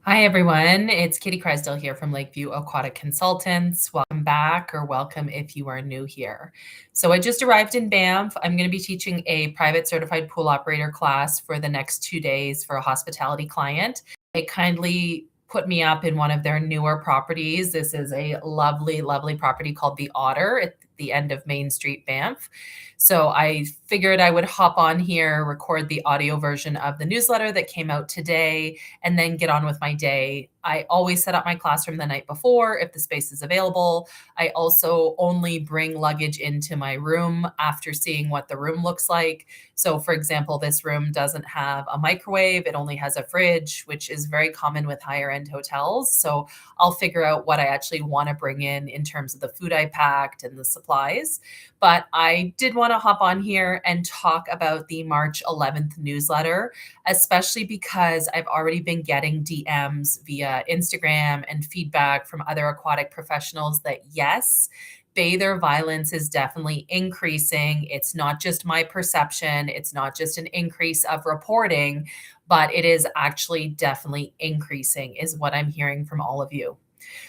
Hi, everyone. It's Katie Crysdale here from Lakeview Aquatic Consultants. Welcome back, or welcome if you are new here. So I just arrived in Banff. I'm going to be teaching a private certified pool operator class for the next 2 days for a hospitality client. They kindly put me up in one of their newer properties. This is a lovely, lovely property called the Otter at the end of Main Street, Banff. So I figured I would hop on here, record the audio version of the newsletter that came out today, and then get on with my day. I always set up my classroom the night before if the space is available. I also only bring luggage into my room after seeing what the room looks like. So, for example, this room doesn't have a microwave, it only has a fridge, which is very common with higher end hotels. So, I'll figure out what I actually want to bring in terms of the food I packed and the supplies. But I did want to hop on here and talk about the March 11th newsletter, especially because I've already been getting DMs via Instagram and feedback from other aquatic professionals that yes, bather violence is definitely increasing. It's not just my perception, it's not just an increase of reporting, but it is actually definitely increasing, is what I'm hearing from all of you.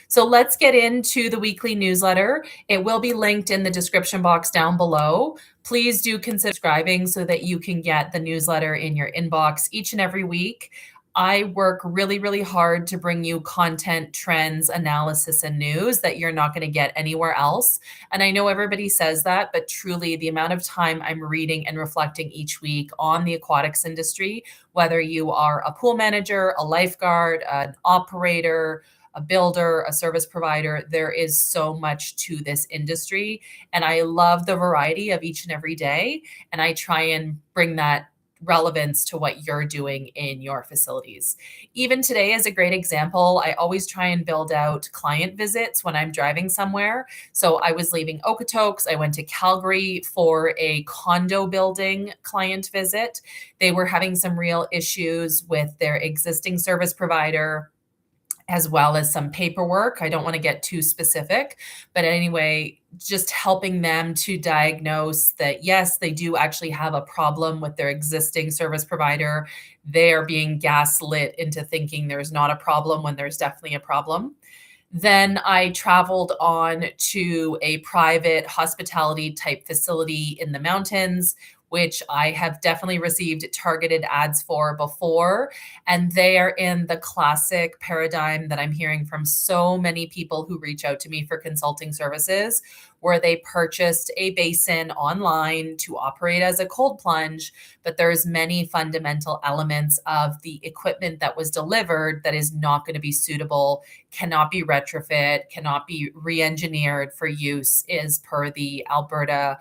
So let's get into the weekly newsletter. It will be linked in the description box down below. Please do consider subscribing so that you can get the newsletter in your inbox each and every week. I work really, really hard to bring you content, trends, analysis, and news that you're not going to get anywhere else. And I know everybody says that, but truly, the amount of time I'm reading and reflecting each week on the aquatics industry, whether you are a pool manager, a lifeguard, an operator, a builder, a service provider, there is so much to this industry. And I love the variety of each and every day. And I try and bring that relevance to what you're doing in your facilities. Even today is a great example. I always try and build out client visits when I'm driving somewhere. So I was leaving Okotoks. I went to Calgary for a condo building client visit. They were having some real issues with their existing service provider, as well as some paperwork. I don't want to get too specific, but anyway, just helping them to diagnose that, yes, they do actually have a problem with their existing service provider. They are being gaslit into thinking there's not a problem when there's definitely a problem. Then I traveled on to a private hospitality type facility in the mountains, which I have definitely received targeted ads for before. And they are in the classic paradigm that I'm hearing from so many people who reach out to me for consulting services, where they purchased a basin online to operate as a cold plunge, but there's many fundamental elements of the equipment that was delivered that is not going to be suitable, cannot be retrofit, cannot be re-engineered for use, is per the Alberta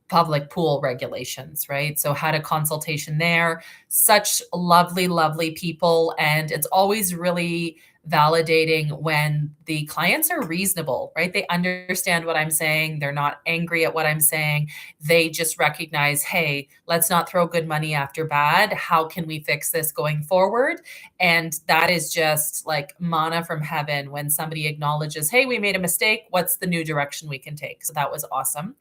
public pool regulations, right? So had a consultation there. Such lovely, lovely people. And it's always really validating when the clients are reasonable, right? They understand what I'm saying. They're not angry at what I'm saying. They just recognize, hey, let's not throw good money after bad. How can we fix this going forward? And that is just like manna from heaven when somebody acknowledges, hey, we made a mistake. What's the new direction we can take? So that was awesome.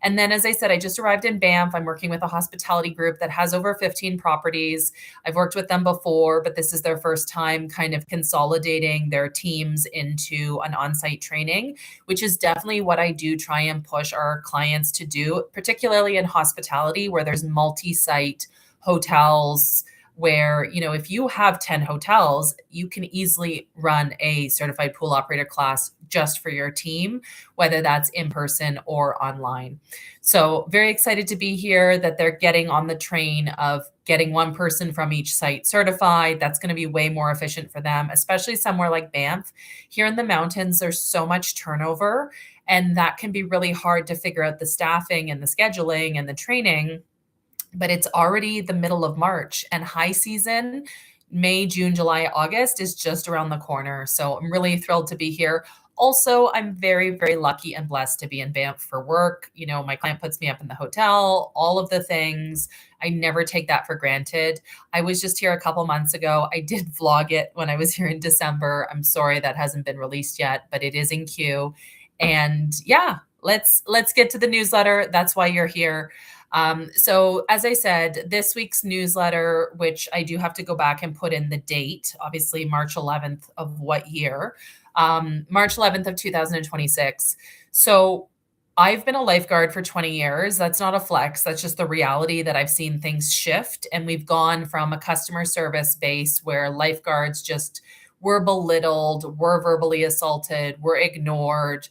And then, as I said, I just arrived in Banff. I'm working with a hospitality group that has over 15 properties. I've worked with them before, but this is their first time kind of consolidating their teams into an on-site training, which is definitely what I do try and push our clients to do, particularly in hospitality where there's multi-site hotels, where, if you have 10 hotels, you can easily run a certified pool operator class just for your team, whether that's in person or online. So very excited to be here, that they're getting on the train of getting one person from each site certified. That's going to be way more efficient for them, especially somewhere like Banff. Here in the mountains, there's so much turnover, and that can be really hard to figure out the staffing and the scheduling and the training. But it's already the middle of March, and high season, May, June, July, August, is just around the corner. So I'm really thrilled to be here. Also, I'm very, very lucky and blessed to be in Banff for work. My client puts me up in the hotel, all of the things. I never take that for granted. I was just here a couple months ago. I did vlog it when I was here in December. I'm sorry that hasn't been released yet, but it is in queue. And yeah, let's get to the newsletter. That's why you're here. So as I said, this week's newsletter, which I do have to go back and put in the date, obviously March 11th of what year? March 11th of 2026. So I've been a lifeguard for 20 years. That's not a flex. That's just the reality that I've seen things shift. And we've gone from a customer service base where lifeguards just were belittled, were verbally assaulted, were ignored,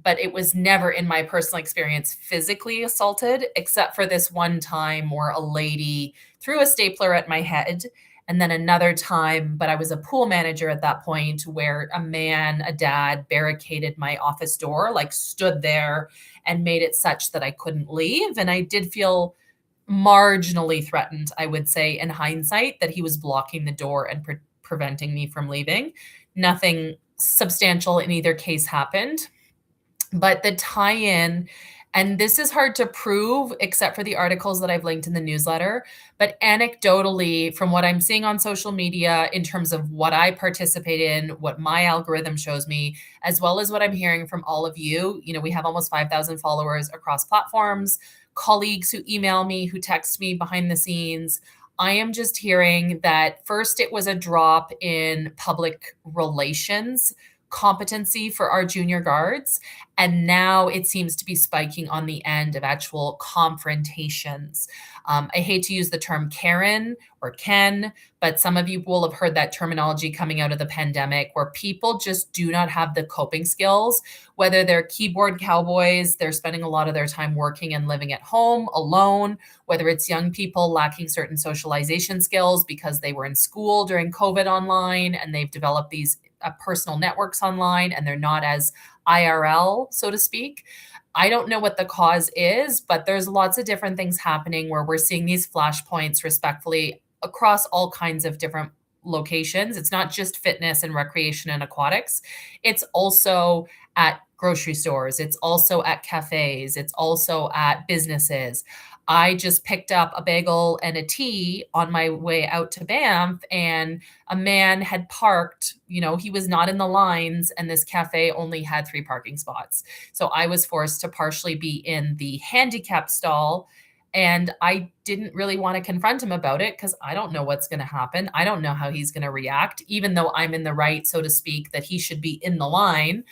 but it was never in my personal experience physically assaulted, except for this one time where a lady threw a stapler at my head. And then another time, but I was a pool manager at that point, where a man, a dad, barricaded my office door, like stood there and made it such that I couldn't leave. And I did feel marginally threatened, I would say, in hindsight, that he was blocking the door and preventing me from leaving. Nothing substantial in either case happened. But the tie-in, and this is hard to prove except for the articles that I've linked in the newsletter, but anecdotally, from what I'm seeing on social media in terms of what I participate in, what my algorithm shows me, as well as what I'm hearing from all of you, we have almost 5,000 followers across platforms, colleagues who email me, who text me behind the scenes. I am just hearing that first it was a drop in public relations competency for our junior guards. And now it seems to be spiking on the end of actual confrontations. I hate to use the term Karen or Ken, but some of you will have heard that terminology coming out of the pandemic, where people just do not have the coping skills, whether they're keyboard cowboys, they're spending a lot of their time working and living at home alone, whether it's young people lacking certain socialization skills because they were in school during COVID online and they've developed these personal networks online and they're not as IRL, so to speak. I don't know what the cause is, but there's lots of different things happening where we're seeing these flashpoints respectfully across all kinds of different locations. It's not just fitness and recreation and aquatics. It's also at grocery stores. It's also at cafes. It's also at businesses. I just picked up a bagel and a tea on my way out to Banff, and a man had parked, he was not in the lines, and this cafe only had 3 parking spots. So I was forced to partially be in the handicap stall, and I didn't really want to confront him about it because I don't know what's going to happen. I don't know how he's going to react, even though I'm in the right, so to speak, that he should be in the line.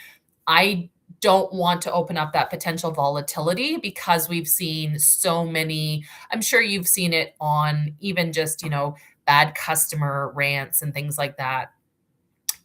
I don't want to open up that potential volatility because we've seen so many. I'm sure you've seen it on even just, bad customer rants and things like that.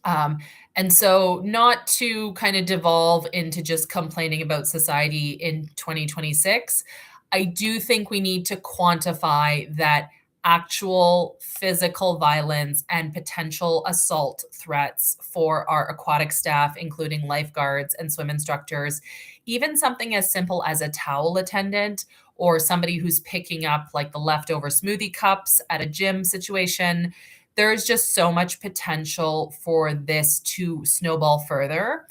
And so not to kind of devolve into just complaining about society in 2026, I do think we need to quantify that actual physical violence and potential assault threats for our aquatic staff, including lifeguards and swim instructors, even something as simple as a towel attendant or somebody who's picking up like the leftover smoothie cups at a gym situation. There's just so much potential for this to snowball further.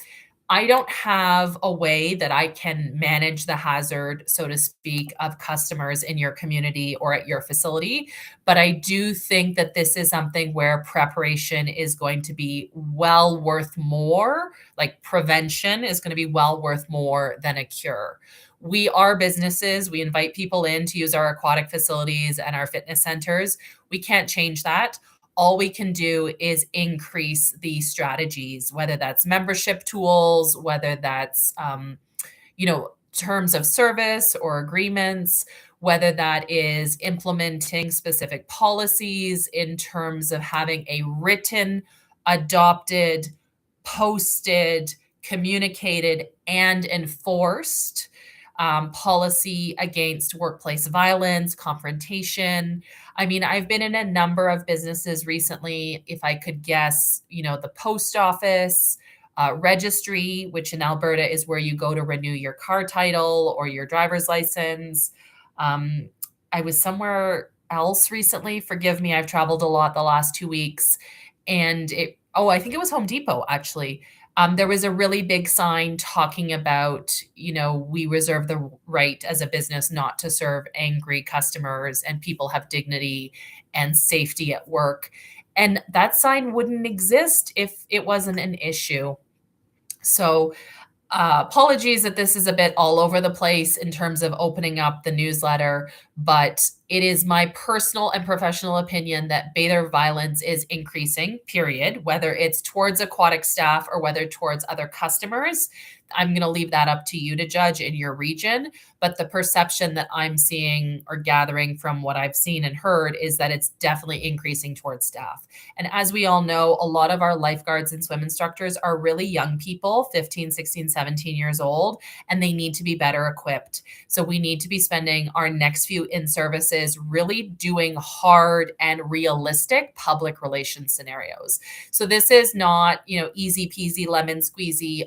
I don't have a way that I can manage the hazard, so to speak, of customers in your community or at your facility. But I do think that this is something where preparation is going to be well worth more, like prevention is going to be well worth more than a cure. We are businesses. We invite people in to use our aquatic facilities and our fitness centers. We can't change that. All we can do is increase the strategies, whether that's membership tools, whether that's, terms of service or agreements, whether that is implementing specific policies in terms of having a written, adopted, posted, communicated, and enforced policy against workplace violence, confrontation. I mean, I've been in a number of businesses recently. If I could guess, the post office, registry, which in Alberta is where you go to renew your car title or your driver's license. I was somewhere else recently. Forgive me, I've traveled a lot the last 2 weeks. And I think it was Home Depot, actually. There was a really big sign talking about, we reserve the right as a business not to serve angry customers, and people have dignity and safety at work. And that sign wouldn't exist if it wasn't an issue. So Apologies that this is a bit all over the place in terms of opening up the newsletter, but it is my personal and professional opinion that bather violence is increasing, period, whether it's towards aquatic staff or whether towards other customers. I'm going to leave that up to you to judge in your region. But the perception that I'm seeing or gathering from what I've seen and heard is that it's definitely increasing towards staff. And as we all know, a lot of our lifeguards and swim instructors are really young people, 15, 16, 17 years old, and they need to be better equipped. So we need to be spending our next few in-services really doing hard and realistic public relations scenarios. So this is not, easy peasy lemon squeezy,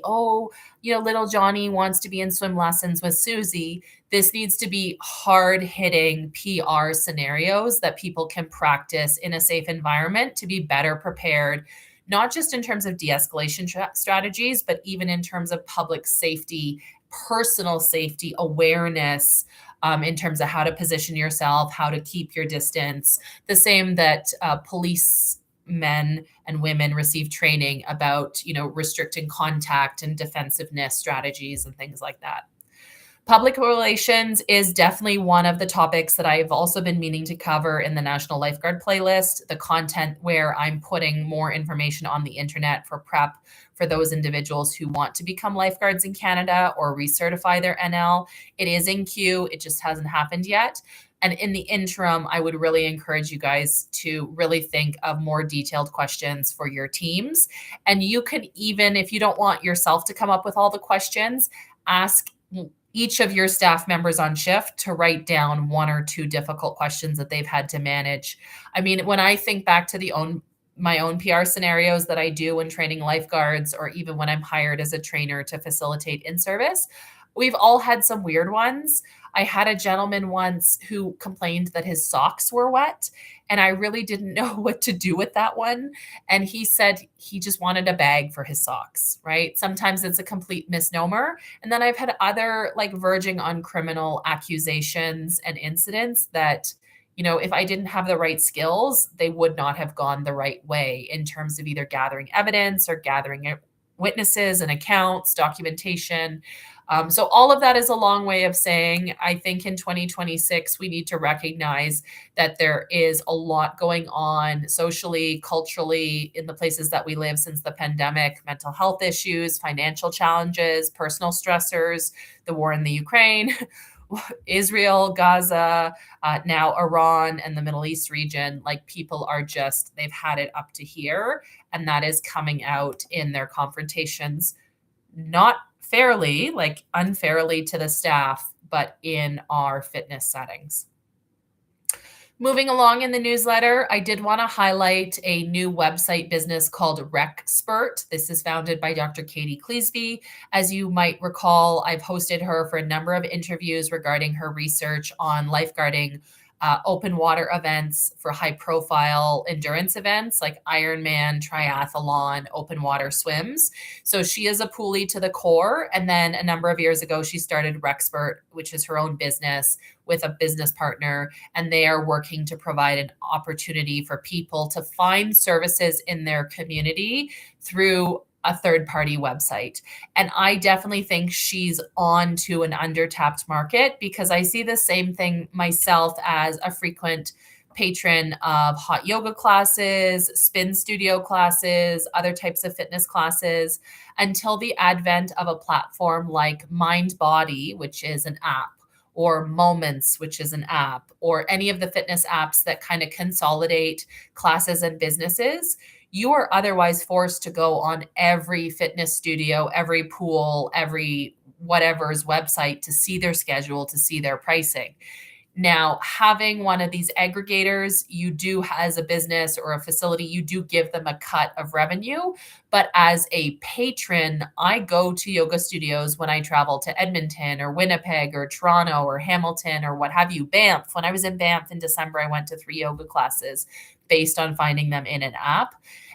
little Johnny wants to be in swim lessons with Susie. This needs to be hard hitting PR scenarios that people can practice in a safe environment to be better prepared, not just in terms of de-escalation strategies, but even in terms of public safety, personal safety awareness, in terms of how to position yourself, how to keep your distance, the same that police men and women receive training about, restricting contact and defensiveness strategies and things like that. Public relations is definitely one of the topics that I've also been meaning to cover in the National Lifeguard playlist, the content where I'm putting more information on the internet for prep for those individuals who want to become lifeguards in Canada or recertify their NL. It is in queue. It just hasn't happened yet. And in the interim, I would really encourage you guys to really think of more detailed questions for your teams. And you can even, if you don't want yourself to come up with all the questions, ask each of your staff members on shift to write down one or two difficult questions that they've had to manage. I mean, when I think back to my own PR scenarios that I do when training lifeguards, or even when I'm hired as a trainer to facilitate in-service, we've all had some weird ones. I had a gentleman once who complained that his socks were wet, and I really didn't know what to do with that one. And he said he just wanted a bag for his socks, right? Sometimes it's a complete misnomer. And then I've had other verging on criminal accusations and incidents that, if I didn't have the right skills, they would not have gone the right way in terms of either gathering evidence or gathering witnesses and accounts, documentation. So all of that is a long way of saying, I think in 2026, we need to recognize that there is a lot going on socially, culturally, in the places that we live since the pandemic, mental health issues, financial challenges, personal stressors, the war in the Ukraine, Israel, Gaza, now Iran and the Middle East region. People are they've had it up to here. And that is coming out in their confrontations, not fairly, unfairly to the staff, but in our fitness settings. Moving along in the newsletter, I did want to highlight a new website business called RecSpert. This is founded by Dr. Katie Cleesby. As you might recall, I've hosted her for a number of interviews regarding her research on lifeguarding open water events for high profile endurance events like Ironman, triathlon, open water swims. So she is a poolie to the core. And then a number of years ago, she started RecSpert, which is her own business with a business partner. And they are working to provide an opportunity for people to find services in their community through a third-party website. And I definitely think she's on to an undertapped market, because I see the same thing myself as a frequent patron of hot yoga classes, spin studio classes, other types of fitness classes, until the advent of a platform like MindBody, which is an app, or Moments, which is an app, or any of the fitness apps that kind of consolidate classes and businesses. You are otherwise forced to go on every fitness studio, every pool, every whatever's website to see their schedule, to see their pricing. Now, having one of these aggregators, you do, as a business or a facility, you do give them a cut of revenue. But as a patron, I go to yoga studios when I travel to Edmonton or Winnipeg or Toronto or Hamilton or what have you. Banff. When I was in Banff in December, I went to 3 yoga classes based on finding them in an app.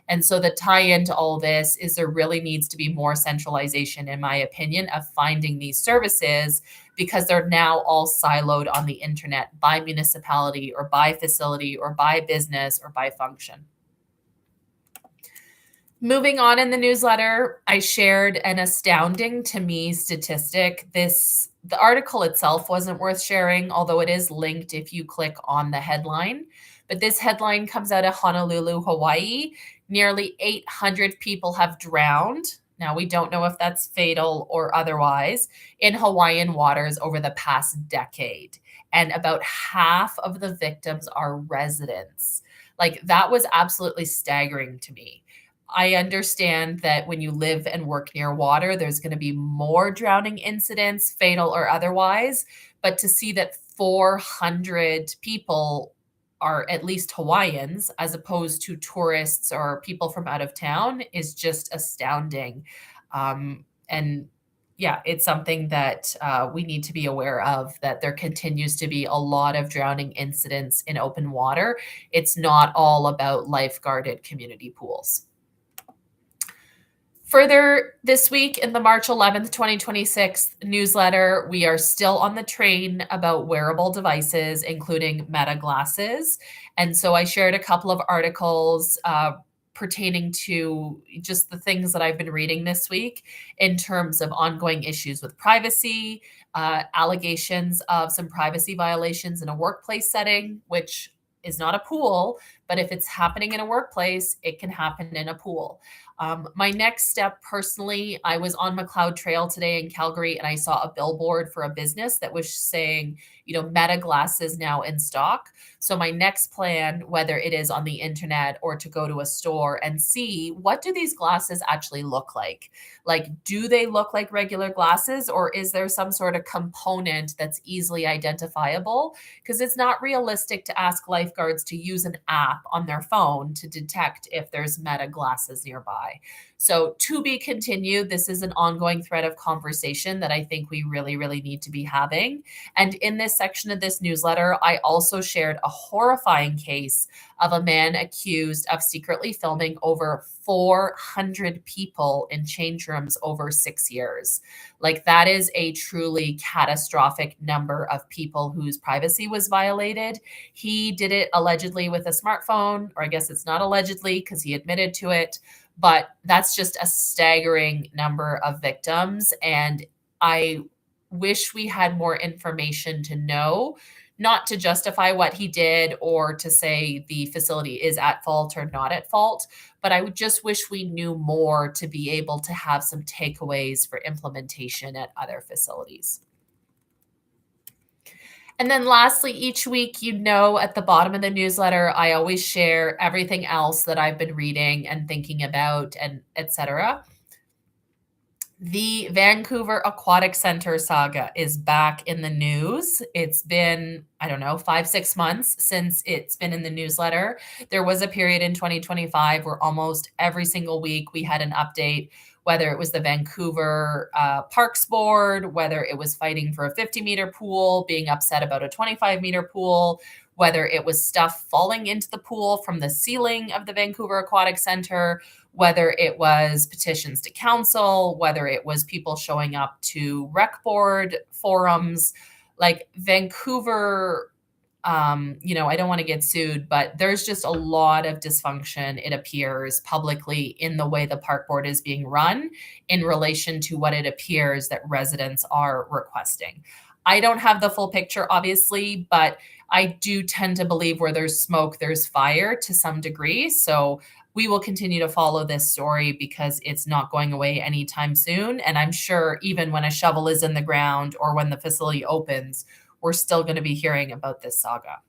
And so the tie-in to all this is there really needs to be more centralization, in my opinion, of finding these services, because they're now all siloed on the internet by municipality or by facility or by business or by function. Moving on in the newsletter, I shared an astounding to me statistic. The article itself wasn't worth sharing, although it is linked if you click on the headline. But this headline comes out of Honolulu, Hawaii. Nearly 800 people have drowned. Now, we don't know if that's fatal or otherwise in Hawaiian waters over the past decade. And about half of the victims are residents. Like, that was absolutely staggering to me. I understand that when you live and work near water, there's going to be more drowning incidents, fatal or otherwise. But to see that 400 people are at least Hawaiians as opposed to tourists or people from out of town is just astounding. And yeah, it's something that we need to be aware of, that there continues to be a lot of drowning incidents in open water. It's not all about lifeguarded community pools. Further this week in the March 11th, 2026 newsletter, we are still on the train about wearable devices, including Meta glasses. And so I shared a couple of articles pertaining to just the things that I've been reading this week in terms of ongoing issues with privacy, allegations of some privacy violations in a workplace setting, which is not a pool, but if it's happening in a workplace, it can happen in a pool. My next step personally, I was on McLeod Trail today in Calgary and I saw a billboard for a business that was saying, Meta glasses now in stock. So my next plan, whether it is on the internet or to go to a store and see, what do these glasses actually look like? Like, do they look like regular glasses, or is there some sort of component that's easily identifiable? Because it's not realistic to ask lifeguards to use an app on their phone to detect if there's Meta glasses nearby. So to be continued, this is an ongoing thread of conversation that I think we really, really need to be having. And in this section of this newsletter, I also shared a horrifying case of a man accused of secretly filming over 400 people in change rooms over 6 years. Like, that is a truly catastrophic number of people whose privacy was violated. He did it allegedly with a smartphone, or I guess it's not allegedly because he admitted to it, but that's just a staggering number of victims. And I wish we had more information to know, not to justify what he did or to say the facility is at fault or not at fault, but I would just wish we knew more to be able to have some takeaways for implementation at other facilities. And then lastly, each week, at the bottom of the newsletter, I always share everything else that I've been reading and thinking about, and etc. The Vancouver Aquatic Center saga is back in the news. It's been, 5-6 months since it's been in the newsletter. There was a period in 2025 where almost every single week we had an update, whether it was the Vancouver Parks Board, whether it was fighting for a 50-meter pool, being upset about a 25-meter pool, whether it was stuff falling into the pool from the ceiling of the Vancouver Aquatic Center, whether it was petitions to council, whether it was people showing up to rec board forums. Like, Vancouver, I don't want to get sued, but there's just a lot of dysfunction, it appears, publicly in the way the park board is being run in relation to what it appears that residents are requesting. I don't have the full picture, obviously, but I do tend to believe where there's smoke, there's fire to some degree. So we will continue to follow this story because it's not going away anytime soon. And I'm sure even when a shovel is in the ground or when the facility opens, we're still going to be hearing about this saga.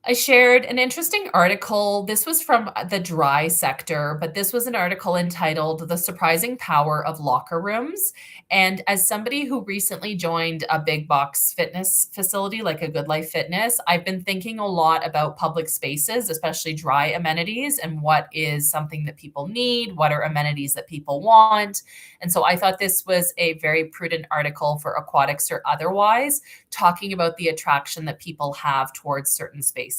I shared an interesting article. This was from the dry sector, but this was an article entitled "The Surprising Power of Locker Rooms." And as somebody who recently joined a big box fitness facility like a Good Life Fitness, I've been thinking a lot about public spaces, especially dry amenities, and what is something that people need, what are amenities that people want. And so I thought this was a very prudent article for Aquatics or otherwise, talking about the attraction that people have towards certain spaces.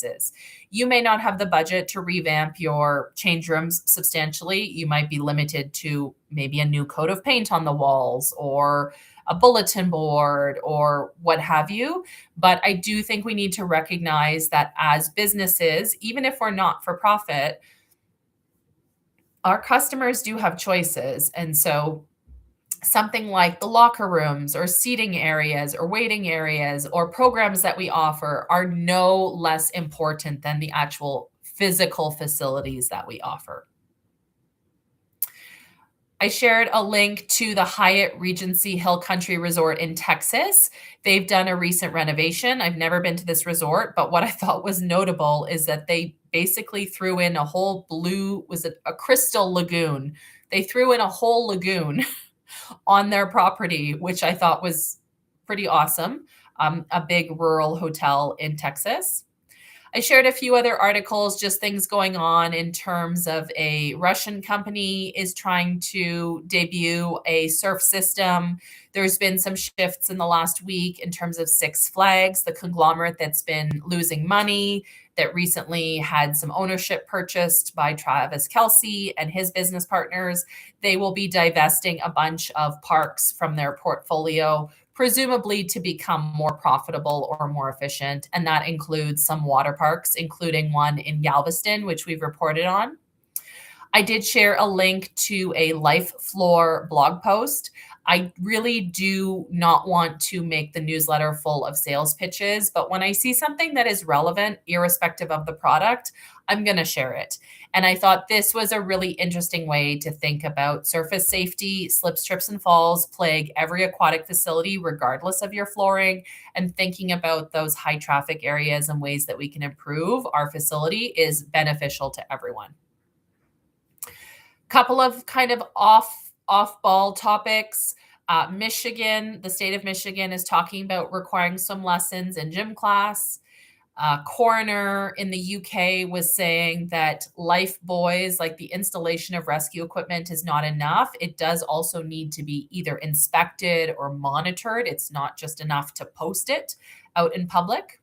You may not have the budget to revamp your change rooms substantially. You might be limited to maybe a new coat of paint on the walls or a bulletin board or what have you. But I do think we need to recognize that as businesses, even if we're not for profit, our customers do have choices. And so something like the locker rooms or seating areas or waiting areas or programs that we offer are no less important than the actual physical facilities that we offer. I shared a link to the Hyatt Regency Hill Country Resort in Texas. They've done a recent renovation. I've never been to this resort, but what I thought was notable is that they basically threw in a whole blue, was it a crystal lagoon? They threw in a whole lagoon on their property, which I thought was pretty awesome. A big rural hotel in Texas. I shared a few other articles, just things going on in terms of a Russian company is trying to debut a surf system. There's been some shifts in the last week in terms of Six Flags, the conglomerate that's been losing money, that recently had some ownership purchased by Travis Kelce and his business partners. They will be divesting a bunch of parks from their portfolio, presumably to become more profitable or more efficient. And that includes some water parks, including one in Galveston, which we've reported on. I did share a link to a Life Floor blog post. I really do not want to make the newsletter full of sales pitches, but when I see something that is relevant, irrespective of the product, I'm going to share it. And I thought this was a really interesting way to think about surface safety. Slips, trips, and falls plague every aquatic facility, regardless of your flooring, and thinking about those high traffic areas and ways that we can improve our facility is beneficial to everyone. Couple of kind of off ball topics. Michigan, the state of Michigan is talking about requiring some lessons in gym class. Coroner in the UK was saying that life buoys, like the installation of rescue equipment, is not enough. It does also need to be either inspected or monitored. It's not just enough to post it out in public.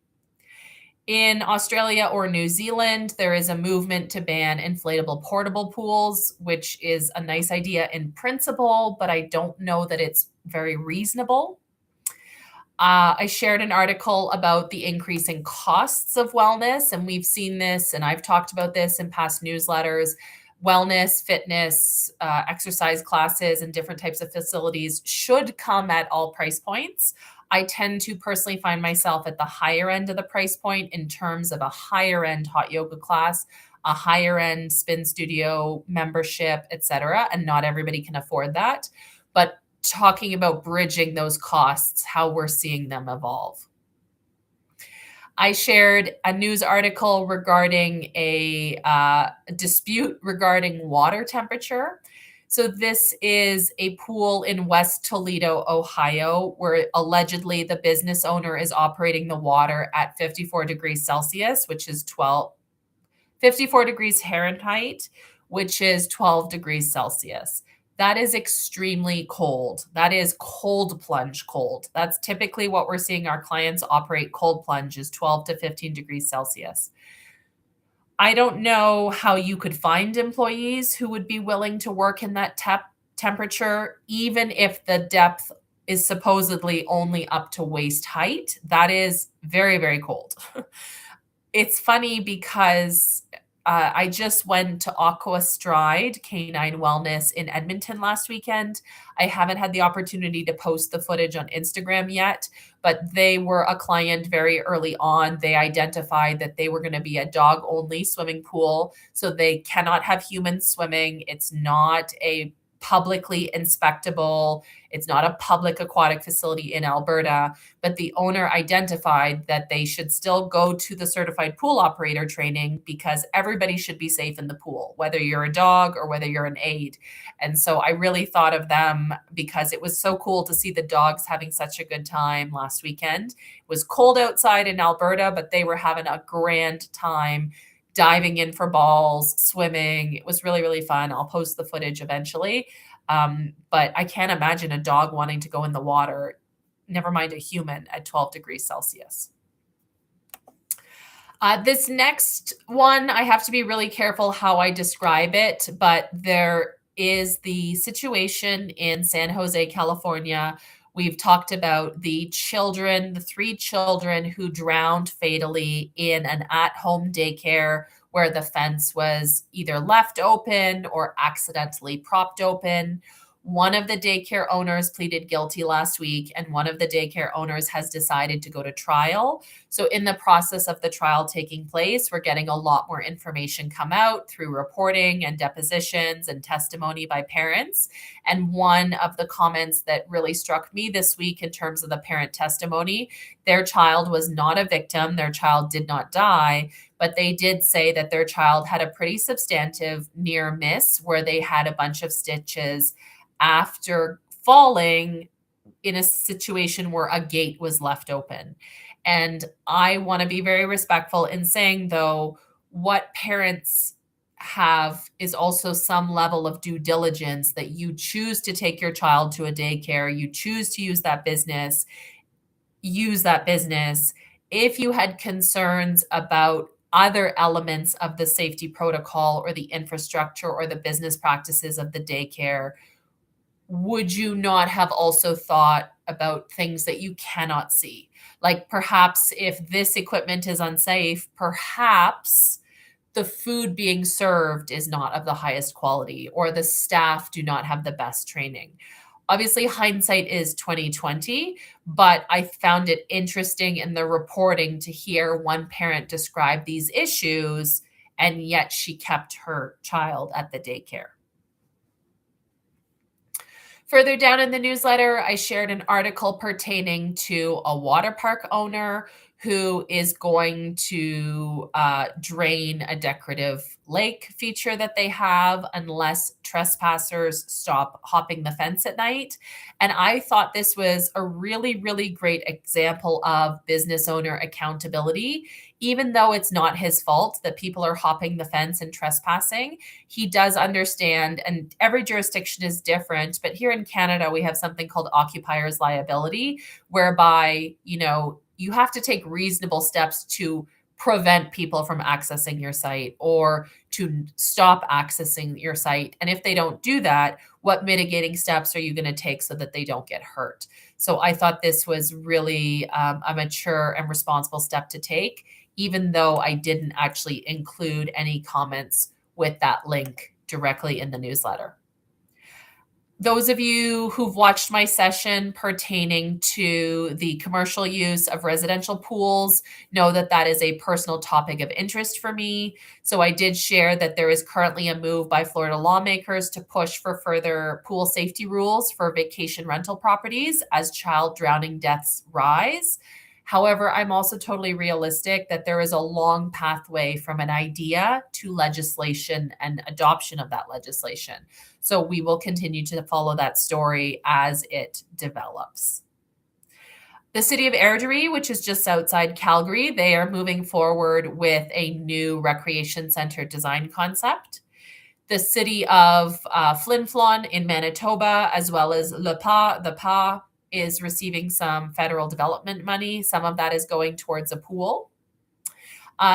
In Australia or New Zealand, there is a movement to ban inflatable portable pools, which is a nice idea in principle, but I don't know that it's very reasonable. I shared an article about the increasing costs of wellness, and we've seen this, and I've talked about this in past newsletters. Wellness, fitness, exercise classes, and different types of facilities should come at all price points. I tend to personally find myself at the higher end of the price point in terms of a higher end hot yoga class, a higher end spin studio membership, etc. And not everybody can afford that. But talking about bridging those costs, how we're seeing them evolve. I shared a news article regarding a dispute regarding water temperature. So this is a pool in West Toledo, Ohio, where allegedly the business owner is operating the water at 54 degrees Celsius, which is 54 degrees Fahrenheit, which is 12 degrees Celsius. That is extremely cold. That is cold plunge cold. That's typically what we're seeing our clients operate cold plunge is 12 to 15 degrees Celsius. I don't know how you could find employees who would be willing to work in that temperature, even if the depth is supposedly only up to waist height. That is very, very cold. It's funny because I just went to Aqua Stride Canine Wellness in Edmonton last weekend. I haven't had the opportunity to post the footage on Instagram yet, but they were a client very early on. They identified that they were going to be a dog-only swimming pool, so they cannot have humans swimming. It's not a publicly inspectable. It's not a public aquatic facility in Alberta, but the owner identified that they should still go to the certified pool operator training because everybody should be safe in the pool, whether you're a dog or whether you're an aide. And so I really thought of them because it was so cool to see the dogs having such a good time last weekend. It was cold outside in Alberta, but they were having a grand time diving in for balls, swimming. It was really, really fun. I'll post the footage eventually. But I can't imagine a dog wanting to go in the water, never mind a human, at 12 degrees Celsius. This next one, I have to be really careful how I describe it, but there is the situation in San Jose, California. We've talked about the 3 children who drowned fatally in an at-home daycare where the fence was either left open or accidentally propped open. One of the daycare owners pleaded guilty last week, and one of the daycare owners has decided to go to trial. So, in the process of the trial taking place, we're getting a lot more information come out through reporting and depositions and testimony by parents. And one of the comments that really struck me this week in terms of the parent testimony, their child was not a victim, their child did not die, but they did say that their child had a pretty substantive near miss where they had a bunch of stitches after falling in a situation where a gate was left open. And I want to be very respectful in saying, though, what parents have is also some level of due diligence that you choose to take your child to a daycare, you choose to use that business, use that business. If you had concerns about other elements of the safety protocol or the infrastructure or the business practices of the daycare, would you not have also thought about things that you cannot see? Like perhaps if this equipment is unsafe, perhaps the food being served is not of the highest quality or the staff do not have the best training. Obviously, hindsight is 2020, but I found it interesting in the reporting to hear one parent describe these issues, and yet she kept her child at the daycare. Further down in the newsletter, I shared an article pertaining to a water park owner who is going to drain a decorative lake feature that they have unless trespassers stop hopping the fence at night. And I thought this was a really, really great example of business owner accountability. Even though it's not his fault that people are hopping the fence and trespassing, he does understand, and every jurisdiction is different. But here in Canada, we have something called occupier's liability, whereby, you have to take reasonable steps to prevent people from accessing your site or to stop accessing your site. And if they don't do that, what mitigating steps are you going to take so that they don't get hurt? So I thought this was really a mature and responsible step to take, even though I didn't actually include any comments with that link directly in the newsletter. Those of you who've watched my session pertaining to the commercial use of residential pools know that that is a personal topic of interest for me. So I did share that there is currently a move by Florida lawmakers to push for further pool safety rules for vacation rental properties as child drowning deaths rise. However, I'm also totally realistic that there is a long pathway from an idea to legislation and adoption of that legislation. So we will continue to follow that story as it develops. The city of Airdrie, which is just outside Calgary, they are moving forward with a new recreation center design concept. The city of Flin Flon in Manitoba, as well as the Pas, is receiving some federal development money. Some of that is going towards a pool.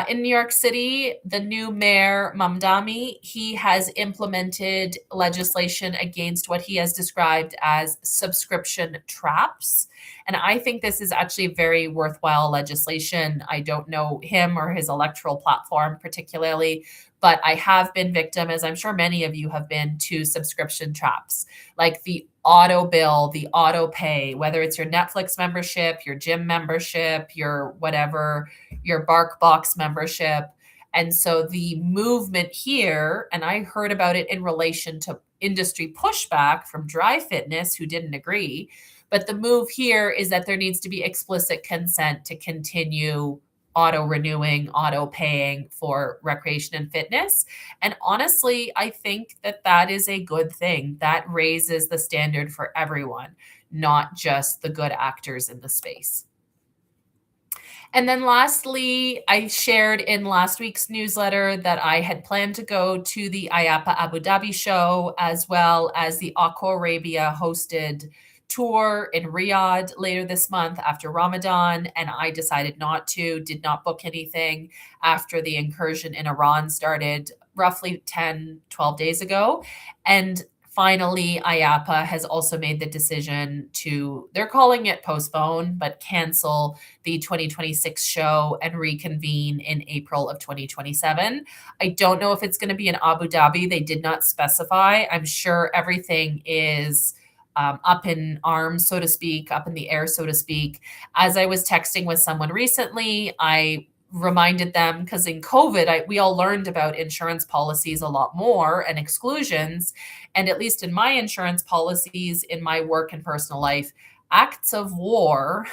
In New York City, the new mayor, Mamdani, he has implemented legislation against what he has described as subscription traps. And I think this is actually very worthwhile legislation. I don't know him or his electoral platform particularly, but I have been victim, as I'm sure many of you have been, to subscription traps, like the auto bill, the auto pay, whether it's your Netflix membership, your gym membership, your whatever, your BarkBox membership. And so the movement here, and I heard about it in relation to industry pushback from Dry Fitness, who didn't agree, but the move here is that there needs to be explicit consent to continue auto renewing, auto paying for recreation and fitness. And honestly, I think that that is a good thing. That raises the standard for everyone, not just the good actors in the space. And then lastly, I shared in last week's newsletter that I had planned to go to the IAPA Abu Dhabi show, as well as the Aqua Arabia hosted tour in Riyadh later this month after Ramadan, and I decided did not book anything after the incursion in Iran started roughly 10, 12 days ago. And Finally, IAPA has also made the decision to, they're calling it postpone, but cancel the 2026 show and reconvene in April of 2027. I don't know if it's going to be in Abu Dhabi. They did not specify. I'm sure everything is up in arms, so to speak, up in the air, so to speak. As I was texting with someone recently, I reminded them, because in COVID, we all learned about insurance policies a lot more and exclusions. And at least in my insurance policies, in my work and personal life, acts of war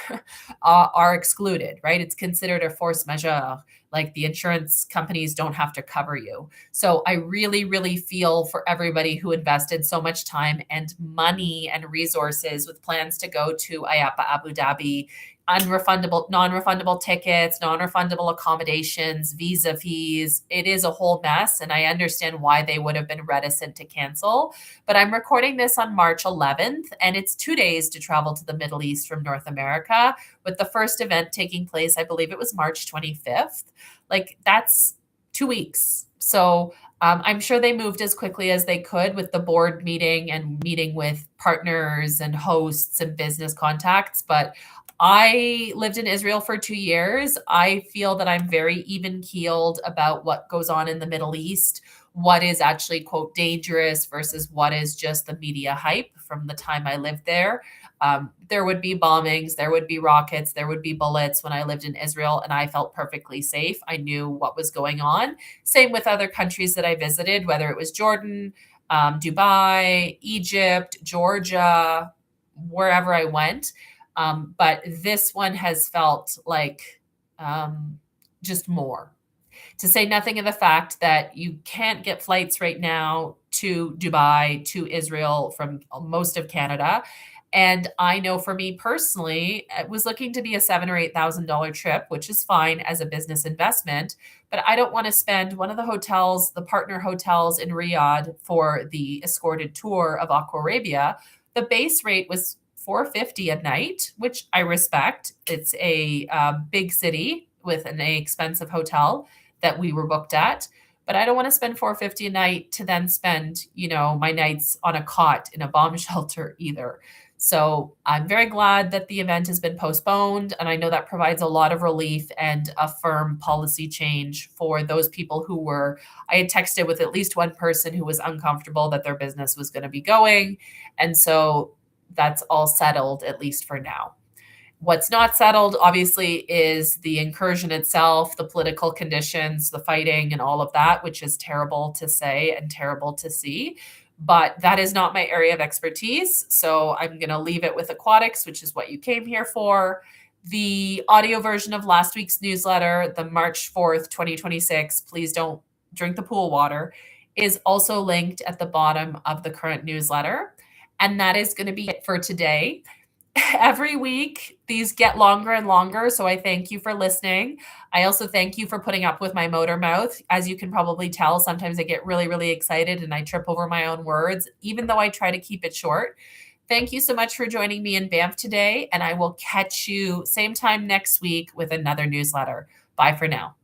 are excluded, right? It's considered a force majeure. Like the insurance companies don't have to cover you. So I really, really feel for everybody who invested so much time and money and resources with plans to go to IAPA Abu Dhabi, unrefundable, non-refundable tickets, non-refundable accommodations, visa fees. It is a whole mess, and I understand why they would have been reticent to cancel. But I'm recording this on March 11th, and it's 2 days to travel to the Middle East from North America, with the first event taking place, I believe it was March 25th. Like, that's 2 weeks. So I'm sure they moved as quickly as they could with the board meeting and meeting with partners and hosts and business contacts. But I lived in Israel for 2 years. I feel that I'm very even keeled about what goes on in the Middle East, what is actually, quote, dangerous versus what is just the media hype from the time I lived there. There would be bombings, there would be rockets, there would be bullets when I lived in Israel, and I felt perfectly safe. I knew what was going on. Same with other countries that I visited, whether it was Jordan, Dubai, Egypt, Georgia, wherever I went. But this one has felt like just more. To say nothing of the fact that you can't get flights right now to Dubai, to Israel from most of Canada. And I know for me personally, it was looking to be a $7,000 or $8,000 trip, which is fine as a business investment. But I don't want to spend one of the hotels, the partner hotels in Riyadh for the escorted tour of Aqua Arabia. The base rate was $450 a night, which I respect. It's a big city with an expensive hotel that we were booked at. But I don't want to spend $450 a night to then spend, my nights on a cot in a bomb shelter either. So I'm very glad that the event has been postponed. And I know that provides a lot of relief and a firm policy change for those people I had texted with at least one person who was uncomfortable that their business was going to be going. And so that's all settled, at least for now. What's not settled, obviously, is the incursion itself, the political conditions, the fighting, and all of that, which is terrible to say and terrible to see. But that is not my area of expertise. So I'm going to leave it with Aquatics, which is what you came here for. The audio version of last week's newsletter, the March 4th, 2026, please don't drink the pool water, is also linked at the bottom of the current newsletter. And that is going to be it for today. Every week, these get longer and longer. So I thank you for listening. I also thank you for putting up with my motor mouth. As you can probably tell, sometimes I get really, really excited and I trip over my own words, even though I try to keep it short. Thank you so much for joining me in Banff today. And I will catch you same time next week with another newsletter. Bye for now.